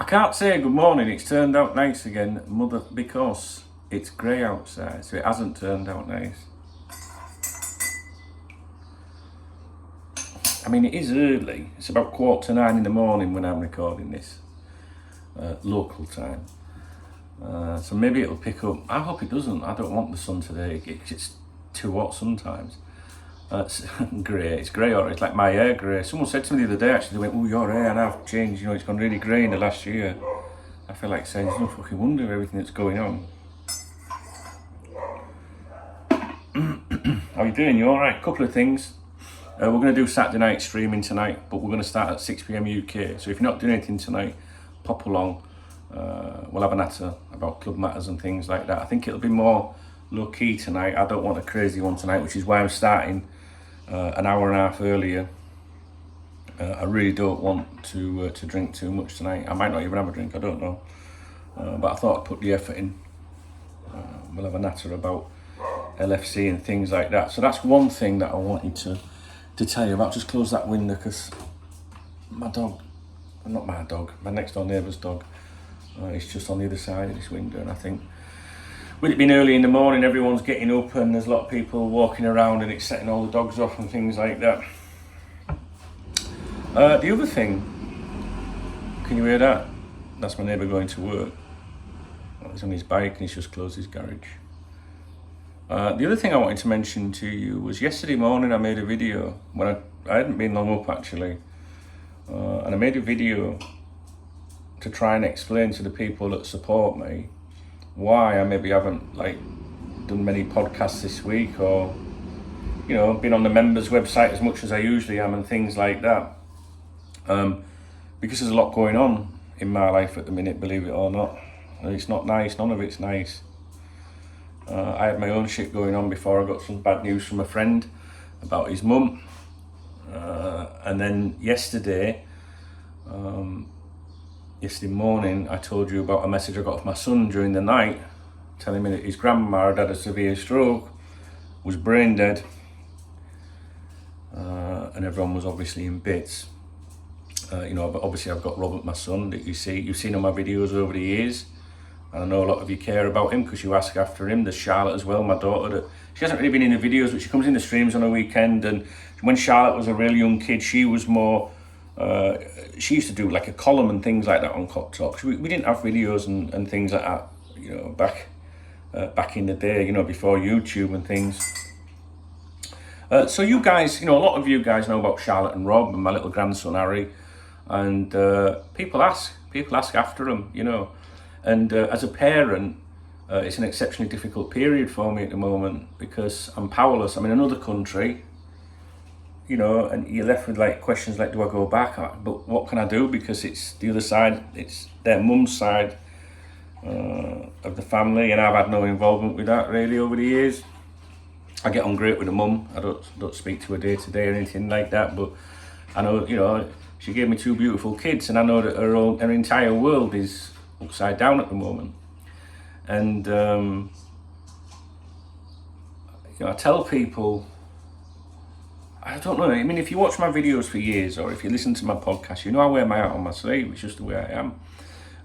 can't say good morning, it's turned out nice again, mother, because it's grey outside, so it hasn't turned out nice. I mean, it is early, it's about 8:45 in the morning when I'm recording this, local time. So maybe it'll pick up. I hope it doesn't. I don't want the sun today, it's too hot sometimes. It's grey, it's grey, or it's like my hair grey. Someone said to me the other day, actually, they went, oh, your hair and I've changed, it's gone really grey in the last year. I feel like saying, there's no fucking wonder of everything that's going on. How you doing? You alright? Couple of things. We're going to do Saturday night streaming tonight, but we're going to start at 6 PM UK. So if you're not doing anything tonight, pop along. We'll have a natter about club matters and things like that. I think it'll be more low-key tonight. I don't want a crazy one tonight, which is why I'm starting an hour and a half earlier. I really don't want to drink too much tonight. I might not even have a drink, I don't know. But I thought I'd put the effort in. We'll have a natter about LFC and things like that. So that's one thing that I wanted to tell you about. Just close that window because my dog, not my dog, my next door neighbour's dog, is just on the other side of this window. And I think with it being early in the morning, everyone's getting up and there's a lot of people walking around and it's setting all the dogs off and things like that. The other thing, can you hear that? That's my neighbour going to work. He's on his bike and he's just closed his garage. The other thing I wanted to mention to you was yesterday morning I made a video when I hadn't been long up actually, and I made a video to try and explain to the people that support me why I maybe haven't done many podcasts this week, or been on the members website as much as I usually am and things like that, because there's a lot going on in my life at the minute, believe it or not. It's not nice, none of it's nice. I had my own shit going on before I got some bad news from a friend about his mum, and then yesterday morning I told you about a message I got off my son during the night telling me that his grandma had had a severe stroke, was brain dead, and everyone was obviously in bits. But obviously I've got Robert, my son, that you've seen on my videos over the years. And I know a lot of you care about him because you ask after him. There's Charlotte as well, my daughter. She hasn't really been in the videos, but she comes in the streams on a weekend. And when Charlotte was a real young kid, she was more, she used to do like a column and things like that on Cop Talk. We didn't have videos and things like that, back in the day, before YouTube and things. So you guys, a lot of you guys know about Charlotte and Rob and my little grandson Harry. And people ask after them, And as a parent, it's an exceptionally difficult period for me at the moment because I'm powerless. I'm in another country, and you're left with questions like, do I go back? But what can I do? Because it's the other side, it's their mum's side of the family, and I've had no involvement with that really over the years. I get on great with the mum. I don't speak to her day to day or anything like that, but I know, she gave me 2 beautiful kids, and I know that her entire world is upside down at the moment. And I tell people, I don't know, I mean, if you watch my videos for years or if you listen to my podcast, I wear my heart on my sleeve. It's just the way I am.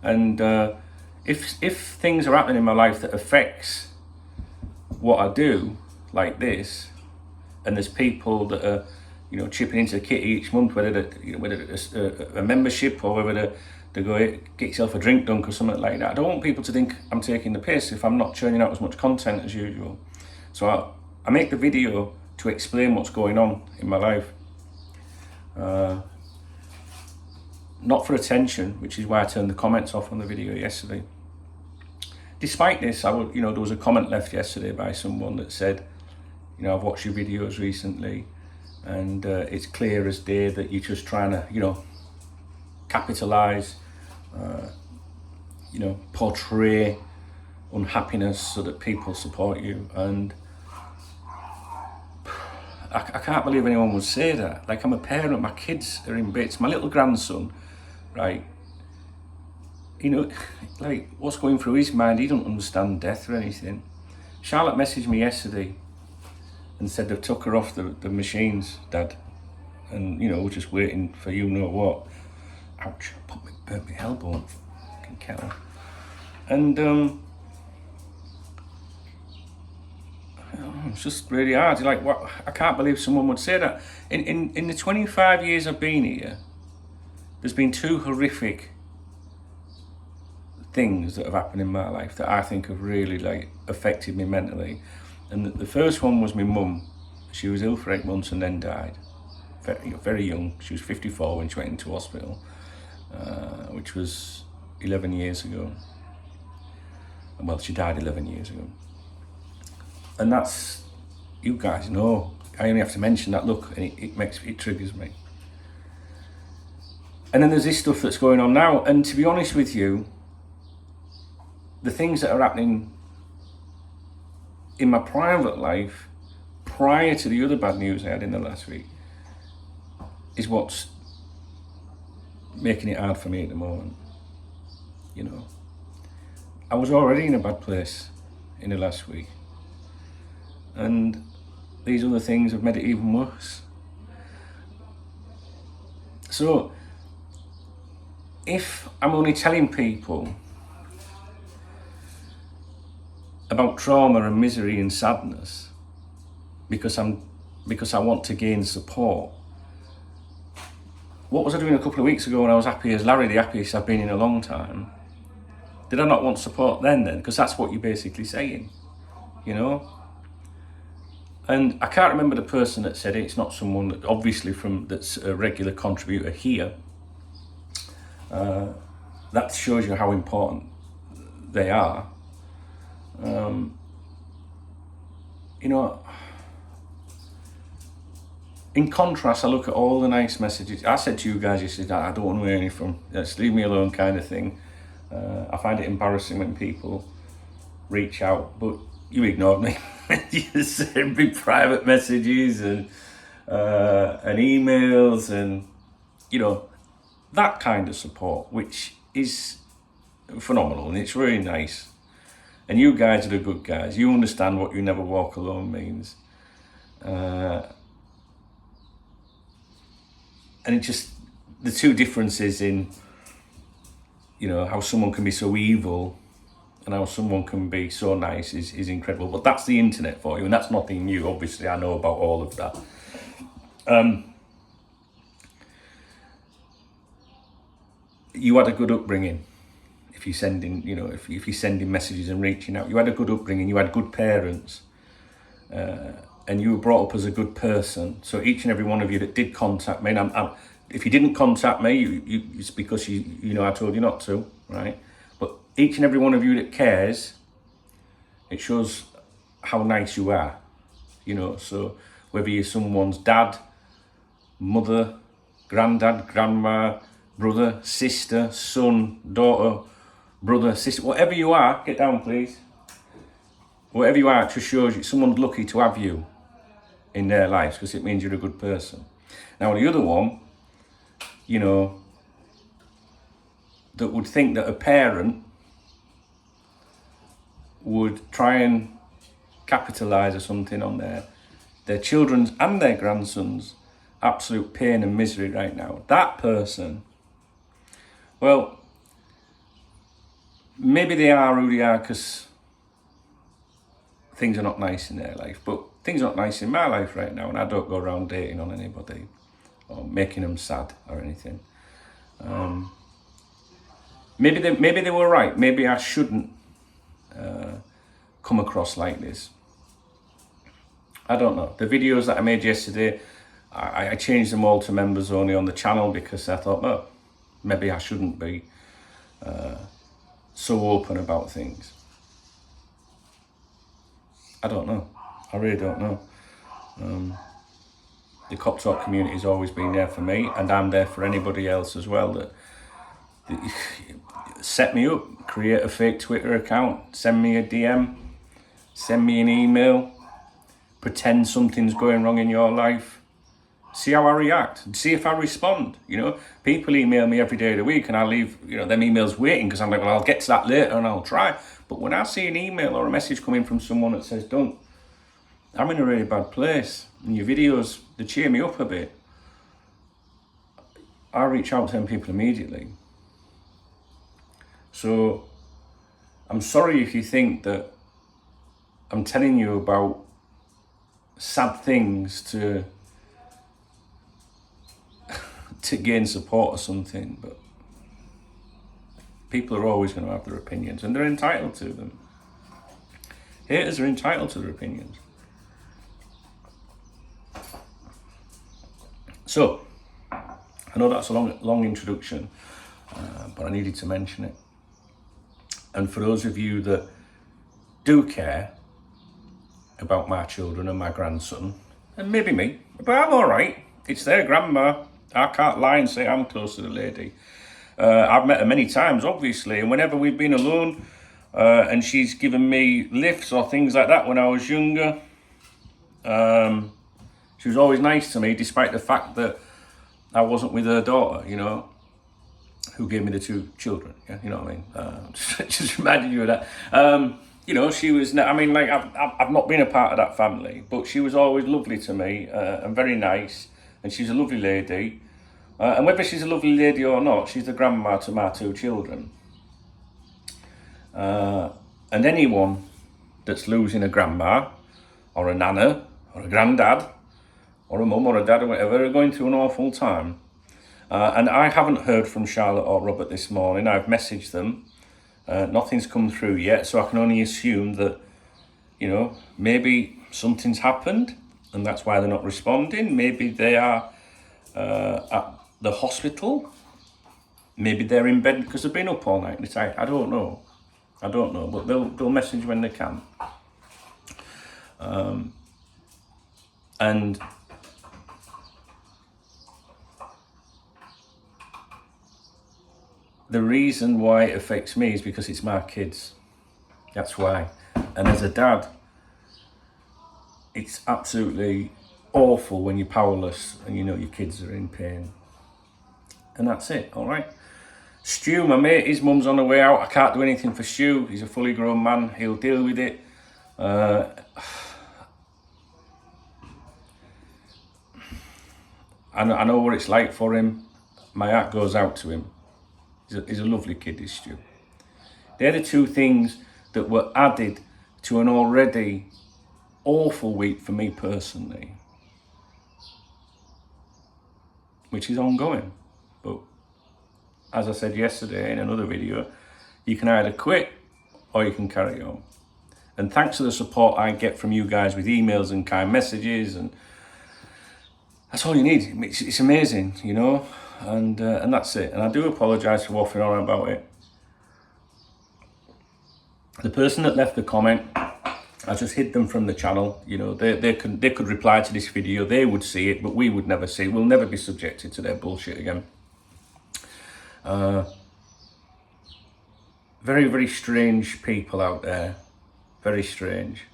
And if things are happening in my life that affects what I do, like this, and there's people that are chipping into the kitty each month, whether it's a membership or whether they go get yourself a drink dunk or something like that. I don't want people to think I'm taking the piss if I'm not churning out as much content as usual. So I make the video to explain what's going on in my life. Not for attention, which is why I turned the comments off on the video yesterday. Despite this, there was a comment left yesterday by someone that said, I've watched your videos recently and it's clear as day that you're just trying to, capitalise, portray unhappiness so that people support you. And I can't believe anyone would say that. I'm a parent, my kids are in bits. My little grandson, right, what's going through his mind, he don't understand death or anything. Charlotte messaged me yesterday and said they've took her off the machines, Dad. And, we're just waiting for what. Ouch, burnt my elbow. fucking kettle. And it's just really hard. Like, what? I can't believe someone would say that. In the 25 years I've been here, there's been 2 horrific things that have happened in my life that I think have really like affected me mentally. And the first one was my mum. She was ill for 8 months and then died. Very young. She was 54 when she went into hospital, which was 11 years ago. Well, she died 11 years ago. And that's, you guys know, I only have to mention that look and it triggers me. And then there's this stuff that's going on now. And to be honest with you, the things that are happening in my private life prior to the other bad news I had in the last week is what's making it hard for me at the moment. You know, I was already in a bad place in the last week, and these other things have made it even worse. So if I'm only telling people about trauma and misery and sadness because I want to gain support, what was I doing a couple of weeks ago when I was happy as Larry, the happiest I've been in a long time? Did I not want support then? Because that's what you're basically saying, you know? And I can't remember the person that said it. It's not someone that obviously that's a regular contributor here. That shows you how important they are. You know, in contrast, I look at all the nice messages. I said to you guys yesterday, I don't want to hear anything from, just leave me alone kind of thing. I find it embarrassing when people reach out, but you ignored me. You sent me private messages and emails and, you know, that kind of support, which is phenomenal and it's really nice. And you guys are the good guys. You understand what you never walk alone means. And it just, the 2 differences in, you know, how someone can be so evil and how someone can be so nice is incredible. But that's the internet for you, and that's nothing new. Obviously, I know about all of that. You had a good upbringing. If you're sending, you know, if you're sending messages and reaching out, you had a good upbringing. You had good parents, and you were brought up as a good person. So each and every one of you that did contact me, and if you didn't contact me, it's because you know I told you not to, right? But each and every one of you that cares, it shows how nice you are, you know. So whether you're someone's dad, mother, granddad, grandma, brother, sister, son, daughter, brother, sister, whatever you are, get down please. Whatever you are, it just shows you someone's lucky to have you in their lives because it means you're a good person. Now the other one, you know, that would think that a parent would try and capitalise or something on their children's and their grandsons' absolute pain and misery right now. That person, well, maybe they are who they are because things are not nice in their life, but things are not nice in my life right now, and I don't go around dating on anybody or making them sad or anything. Maybe they were right. Maybe I shouldn't come across like this. I don't know. The videos that I made yesterday, I changed them all to members only on the channel because I thought, well, maybe I shouldn't be so open about things. I don't know. I really don't know. The Cop Talk community has always been there for me, and I'm there for anybody else as well. That set me up, create a fake Twitter account, send me a DM, send me an email, pretend something's going wrong in your life. See how I react, see if I respond. You know, people email me every day of the week and I leave, you know, them emails waiting because I'm like, well, I'll get to that later and I'll try. But when I see an email or a message coming from someone that says, don't, I'm in a really bad place, and your videos, they cheer me up a bit, I reach out to them people immediately. So I'm sorry if you think that I'm telling you about sad things to gain support or something, but people are always going to have their opinions, and they're entitled to them. Haters are entitled to their opinions. So, I know that's a long introduction, but I needed to mention it. And for those of you that do care about my children and my grandson, and maybe me, but I'm all right. It's their grandma. I can't lie and say I'm close to the lady. I've met her many times, obviously, and whenever we've been alone, and she's given me lifts or things like that when I was younger, she was always nice to me, despite the fact that I wasn't with her daughter, you know, who gave me the 2 children. Yeah, you know what I mean? Just reminding you of that. You know, she was, I mean, like, I've not been a part of that family, but she was always lovely to me, and very nice, and she's a lovely lady. And whether she's a lovely lady or not, she's the grandma to my 2 children. And anyone that's losing a grandma, or a nana, or a granddad, or a mum or a dad or whatever, are going through an awful time. And I haven't heard from Charlotte or Robert this morning. I've messaged them. Nothing's come through yet, so I can only assume that, you know, maybe something's happened and that's why they're not responding. Maybe they are at the hospital. Maybe they're in bed because they've been up all night. I don't know. But they'll message when they can. And the reason why it affects me is because it's my kids. That's why. And as a dad, it's absolutely awful when you're powerless and you know your kids are in pain. And that's it, all right? Stu, my mate, his mum's on the way out. I can't do anything for Stu. He's a fully grown man. He'll deal with it. I know what it's like for him. My heart goes out to him. He's a lovely kid, this Stu. They're the 2 things that were added to an already awful week for me personally, which is ongoing. But as I said yesterday in another video, you can either quit or you can carry on. And thanks to the support I get from you guys with emails and kind messages, and that's all you need. It's amazing, you know, and that's it. And I do apologise for waffling on about it. The person that left the comment, I just hid them from the channel. You know, they could reply to this video. They would see it, but we would never see it. We'll never be subjected to their bullshit again. Very, very strange people out there. Very strange.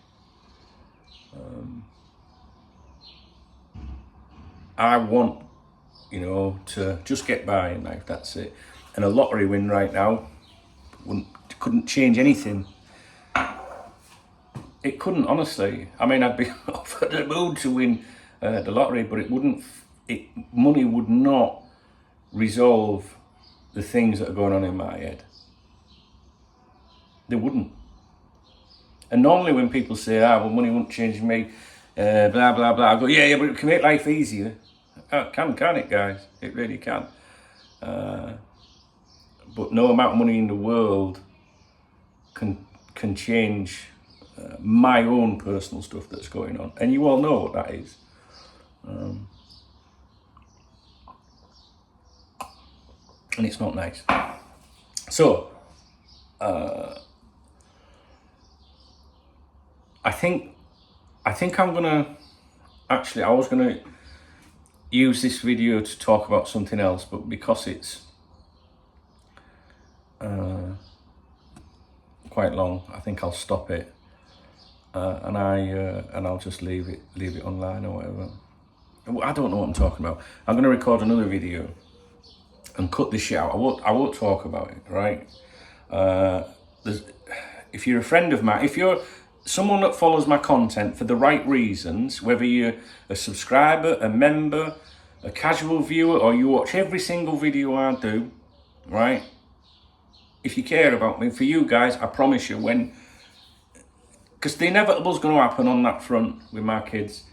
I want, you know, to just get by in life, that's it. And a lottery win right now couldn't change anything. It couldn't, honestly. I mean, I'd be over the moon to win the lottery, but money would not resolve the things that are going on in my head. They wouldn't. And normally when people say, well, money won't change me, blah, blah, blah, I go, yeah, but it can make life easier. It can it, guys? It really can. But no amount of money in the world can change my own personal stuff that's going on. And you all know what that is. And it's not nice. So, I think I'm gonna, actually I was gonna use this video to talk about something else, but because it's quite long, I think I'll stop it, and I'll just leave it online or whatever. I don't know what I'm talking about. I'm gonna record another video and cut this shit out. I won't talk about it, right? If you're a friend of mine, if you're someone that follows my content for the right reasons, whether you're a subscriber, a member, a casual viewer, or you watch every single video I do, right? if you care about me, for you guys, I promise you, because the inevitable's going to happen on that front with my kids,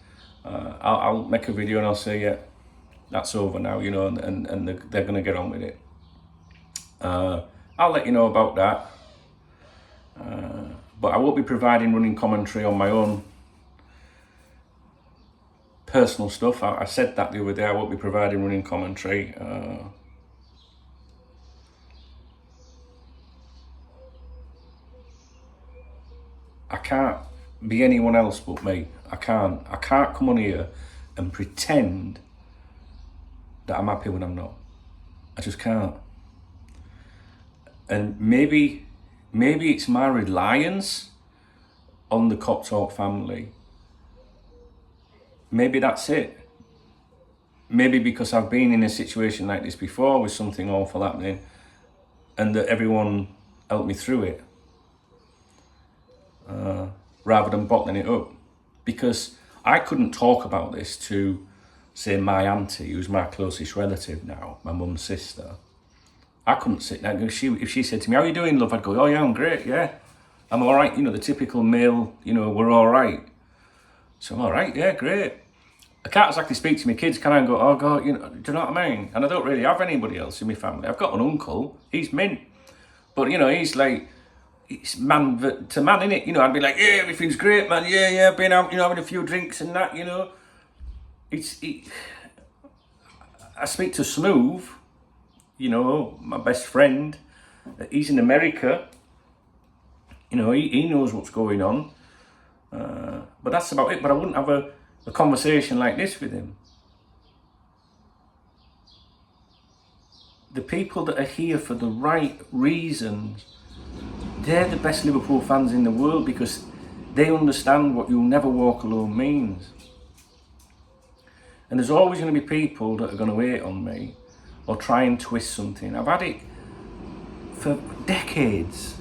I'll make a video and I'll say, yeah, that's over now, you know, and they're going to get on with it. I'll let you know about that. But I won't be providing running commentary on my own personal stuff. I said that the other day, I won't be providing running commentary. I can't be anyone else but me. I can't come on here and pretend that I'm happy when I'm not. I just can't. And maybe it's my reliance on the Cop Talk family. Maybe that's it. Maybe because I've been in a situation like this before with something awful happening and that everyone helped me through it. Rather than bottling it up. Because I couldn't talk about this to, say, my auntie, who's my closest relative now, my mum's sister. I couldn't sit there. If she said to me, how are you doing, love? I'd go, oh yeah, I'm great, yeah. I'm all right, you know, the typical male, you know, we're all right. So I'm all right, yeah, great. I can't exactly speak to my kids, can I? And go, oh God, you know, do you know what I mean? And I don't really have anybody else in my family. I've got an uncle, he's mint. But, you know, he's like, it's man to man, innit? You know, I'd be like, yeah, everything's great, man. Yeah, been out, you know, having a few drinks and that, you know. I speak to Smooth, you know, my best friend. He's in America. You know, he knows what's going on. But that's about it. But I wouldn't have a conversation like this with him. The people that are here for the right reasons, they're the best Liverpool fans in the world because they understand what you'll never walk alone means. And there's always going to be people that are going to hate on me or try and twist something. I've had it for decades.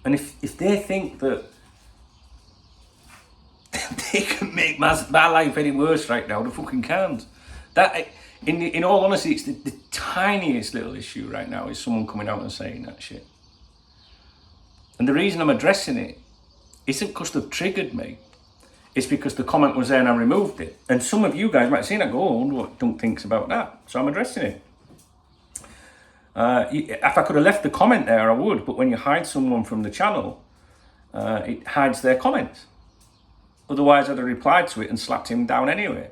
And if they think that they can make my life any worse right now, they fucking can't. That, in all honesty, it's the tiniest little issue right now is someone coming out and saying that shit. And the reason I'm addressing it isn't because they've triggered me. It's because the comment was there and I removed it. And some of you guys might have seen it, go, oh, I wonder what Dunk thinks about that. So I'm addressing it. If I could have left the comment there, I would. But when you hide someone from the channel, it hides their comment. Otherwise, I'd have replied to it and slapped him down anyway.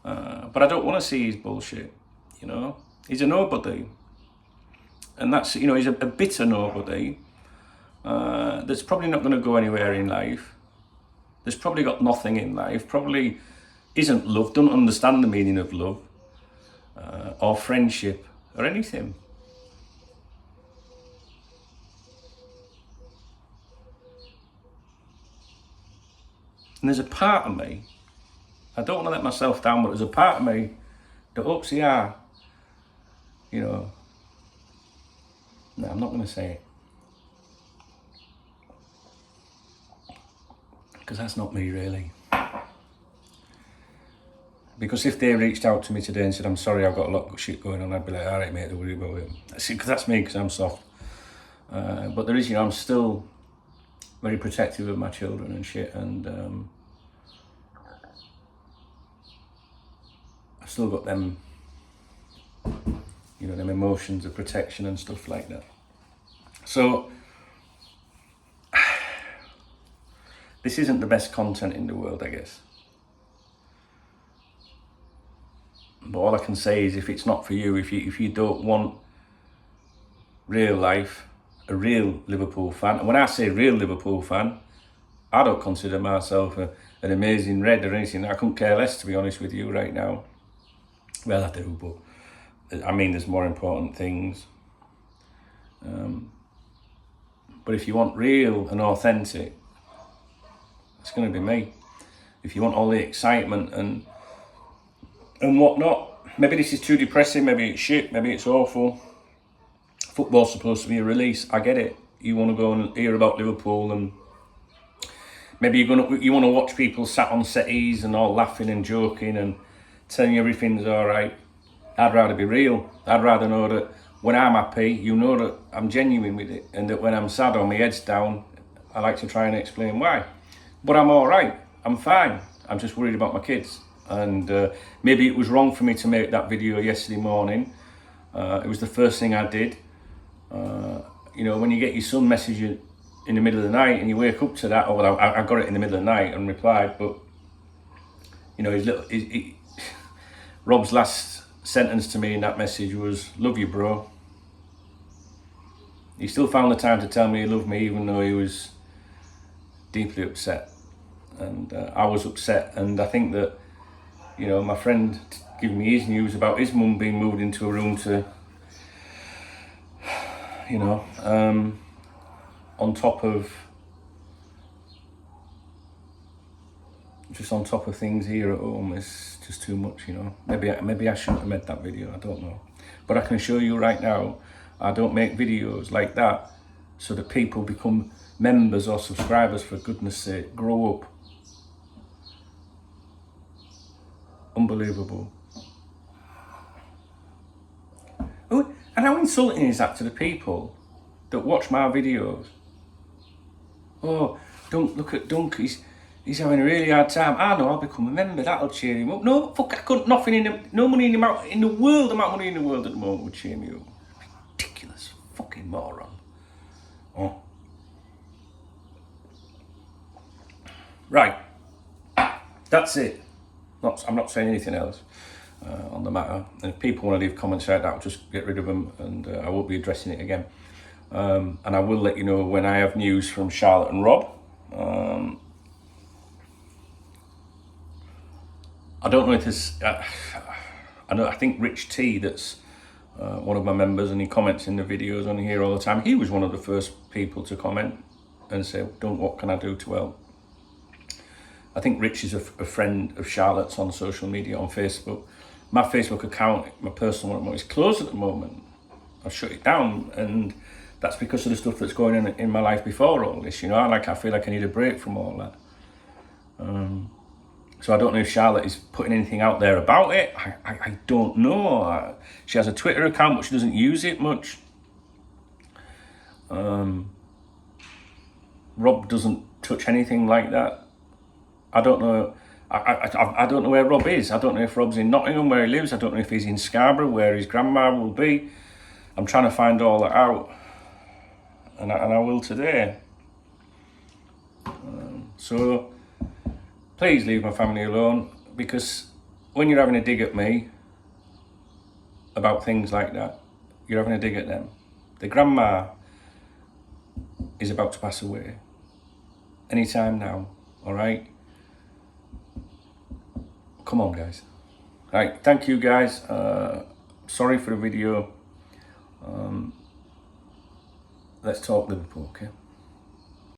But I don't want to see his bullshit, you know. He's a nobody. And that's, you know, he's a bitter nobody that's probably not going to go anywhere in life. That's probably got nothing in life, probably isn't loved, don't understand the meaning of love or friendship or anything. And there's a part of me, I don't want to let myself down, but there's a part of me that hopes they are, you know. No, I'm not going to say it. Because that's not me, really. Because if they reached out to me today and said, I'm sorry, I've got a lot of shit going on, I'd be like, all right, mate, don't worry about it. Because that's me, because I'm soft. But there is, you know, I'm still very protective of my children and shit, and I've still got them, you know, them emotions of protection and stuff like that. So, this isn't the best content in the world, I guess. But all I can say is, if it's not for you, if you don't want real life, a real Liverpool fan, and when I say real Liverpool fan, I don't consider myself an amazing red or anything. I couldn't care less, to be honest with you, right now. Well, I do, but I mean, there's more important things. But if you want real and authentic, it's going to be me. If you want all the excitement and whatnot, maybe this is too depressing, maybe it's shit, maybe it's awful. Football's supposed to be a release, I get it. You want to go and hear about Liverpool, and maybe you want to watch people sat on settees and all laughing and joking and telling you everything's all right. I'd rather be real. I'd rather know that when I'm happy, you know that I'm genuine with it, and that when I'm sad or my head's down, I like to try and explain why. But I'm all right. I'm fine. I'm just worried about my kids. And maybe it was wrong for me to make that video yesterday morning. It was the first thing I did. You know, when you get your son messaging in the middle of the night and you wake up to that, or well, I got it in the middle of the night and replied, but you know, Rob's last sentence to me in that message was, "Love you, bro." He still found the time to tell me he loved me, even though he was deeply upset. And I was upset, and I think that, you know, my friend giving me his news about his mum being moved into a room to, you know, on top of things here at home is just too much, you know. Maybe I shouldn't have made that video, I don't know. But I can assure you right now, I don't make videos like that so that people become members or subscribers, for goodness sake. Grow up. Unbelievable. Oh, and how insulting is that to the people that watch my videos? Oh, don't look at Dunk, he's having a really hard time. I know, I'll become a member, that'll cheer him up. No, fuck, I couldn't, nothing no money in the amount in the world, money in the world at the moment would cheer me up. Ridiculous fucking moron. Oh. Right, that's it. I'm not saying anything else on the matter. And if people want to leave comments like that, I'll just get rid of them, and I won't be addressing it again. And I will let you know when I have news from Charlotte and Rob. I don't know if this. I think Rich T, that's one of my members, and he comments in the videos on here all the time. He was one of the first people to comment and say, what can I do to help? I think Rich is a friend of Charlotte's on social media, on Facebook. My Facebook account, my personal one, is closed at the moment. I've shut it down, and that's because of the stuff that's going on in my life before all this. You know, I feel like I need a break from all that. So I don't know if Charlotte is putting anything out there about it. I don't know. She has a Twitter account, but she doesn't use it much. Rob doesn't touch anything like that. I don't know. I don't know where Rob is. I don't know if Rob's in Nottingham, where he lives. I don't know if he's in Scarborough, where his grandma will be. I'm trying to find all that out, and I will today. So please leave my family alone, because when you're having a dig at me about things like that, you're having a dig at them. The grandma is about to pass away anytime now, all right? Come on, guys. All right, thank you, guys. Sorry for the video. Let's talk Liverpool, okay?